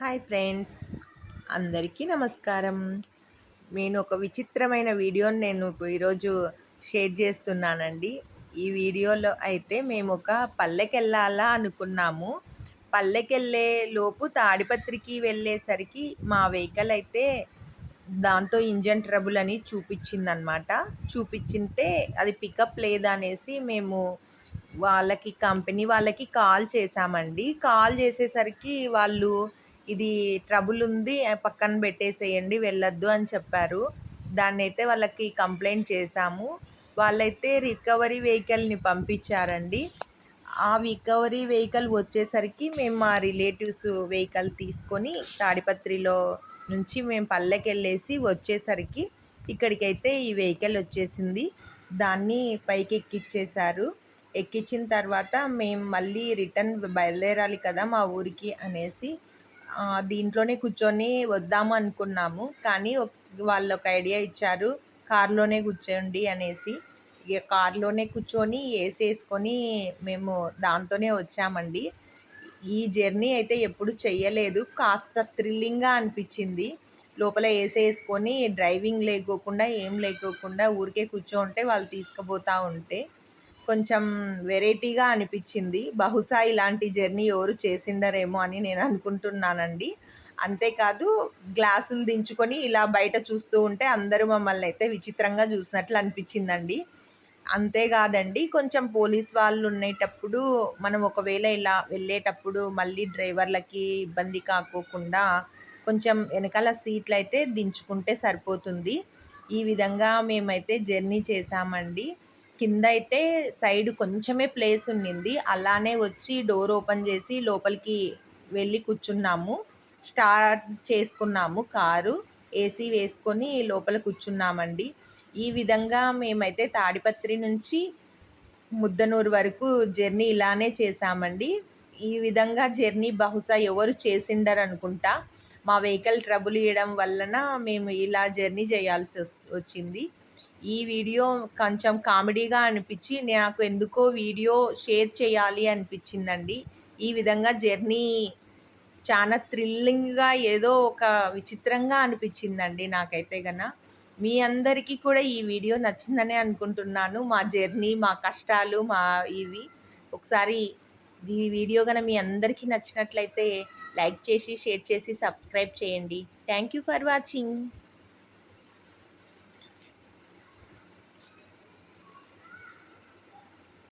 Hi friends, అందరికీ నమస్కారం. నేను ఒక విచిత్రమైన వీడియోని ఈరోజు షేర్ చేస్తున్నానండి. ఈ వీడియోలో అయితే మేము ఒక పల్లెకెళ్ళాలా అనుకున్నాము. పల్లెకెళ్ళే లోపు తాడిపత్రికి వెళ్ళేసరికి మా వెహికల్ అయితే దాంతో ఇంజన్ ట్రబుల్ అని చూపించిందనమాట. చూపించింటే అది పికప్ లేదనేసి మేము కంపెనీ వాళ్ళకి కాల్ చేశామండి. కాల్ చేసేసరికి వాళ్ళు ఇది ట్రబుల్ ఉంది, పక్కన పెట్టేసేయండి, వెళ్ళొద్దు అని చెప్పారు. దాన్నైతే వాళ్ళకి కంప్లైంట్ చేశాము. వాళ్ళైతే రికవరీ వెహికల్ని పంపించారండి. ఆ రికవరీ వెహికల్ వచ్చేసరికి మేము మా రిలేటివ్స్ వెహికల్ తీసుకొని తాడిపత్రిలో నుంచి మేము పల్లెకెళ్ళేసి వచ్చేసరికి ఇక్కడికైతే ఈ వెహికల్ వచ్చేసింది. దాన్ని పైకి ఎక్కిచ్చేశారు. ఎక్కించిన తర్వాత మేము మళ్ళీ రిటర్న్ బయలుదేరాలి కదా మా ఊరికి అనేసి దీంట్లోనే కూర్చొని వద్దాము అనుకున్నాము. కానీ వాళ్ళు ఒక ఐడియా ఇచ్చారు, కార్లోనే కూర్చోండి అనేసి. ఇక కార్లోనే కూర్చొని ఏసీ వేసుకొని మేము దాంతోనే వచ్చామండి. ఈ జర్నీ అయితే ఎప్పుడు చెయ్యలేదు. కాస్త థ్రిల్లింగ్గా అనిపించింది. లోపల ఏసీ వేసుకొని డ్రైవింగ్ లేకోకుండా ఏం లేకోకుండా ఊరికే కూర్చోంటే వాళ్ళు తీసుకుపోతూ ఉంటే కొంచెం వెరైటీగా అనిపించింది. బహుశా ఇలాంటి జర్నీ ఎవరు చేసిండరేమో అని నేను అనుకుంటున్నానండి. అంతేకాదు, గ్లాసులు దించుకొని ఇలా బయట చూస్తూ ఉంటే అందరూ మమ్మల్ని అయితే విచిత్రంగా చూసినట్లు అనిపించిందండి. అంతేకాదండి, కొంచెం పోలీస్ వాళ్ళు ఉండేటప్పుడు మనం ఒకవేళ ఇలా వెళ్ళేటప్పుడు మళ్ళీ డ్రైవర్లకి ఇబ్బంది కాకోకుండా కొంచెం వెనకాల సీట్లు అయితే దించుకుంటే సరిపోతుంది. ఈ విధంగా మేమైతే జర్నీ చేసామండి. కింద అయితే సైడ్ కొంచెమే ప్లేస్ ఉన్నింది. అలానే వచ్చి డోర్ ఓపెన్ చేసి లోపలికి వెళ్ళి కూర్చున్నాము. స్టార్ట్ చేసుకున్నాము కారు. ఏసీ వేసుకొని లోపల కూర్చున్నామండి. ఈ విధంగా మేమైతే తాడిపత్రి నుంచి ముద్దనూరు వరకు జర్నీ ఇలానే చేశామండి. ఈ విధంగా జర్నీ బహుశా ఎవరు చేసిండరు అనుకుంటా. మా వెహికల్ ట్రబుల్ ఇవ్వడం వలన మేము ఇలా జర్నీ చేయాల్సి వచ్చింది. ఈ వీడియో కొంచెం కామెడీగా అనిపించి నాకు ఎందుకో వీడియో షేర్ చేయాలి అనిపించిందండి. ఈ విధంగా జర్నీ చాలా థ్రిల్లింగ్గా, ఏదో ఒక విచిత్రంగా అనిపించిందండి నాకైతే మీ అందరికీ కూడా ఈ వీడియో నచ్చిందనే అనుకుంటున్నాను. మా జర్నీ, మా కష్టాలు, ఇవి ఒకసారి ఈ వీడియో మీ అందరికీ నచ్చినట్లయితే లైక్ చేసి, షేర్ చేసి, సబ్స్క్రైబ్ చేయండి. Thank you for watching.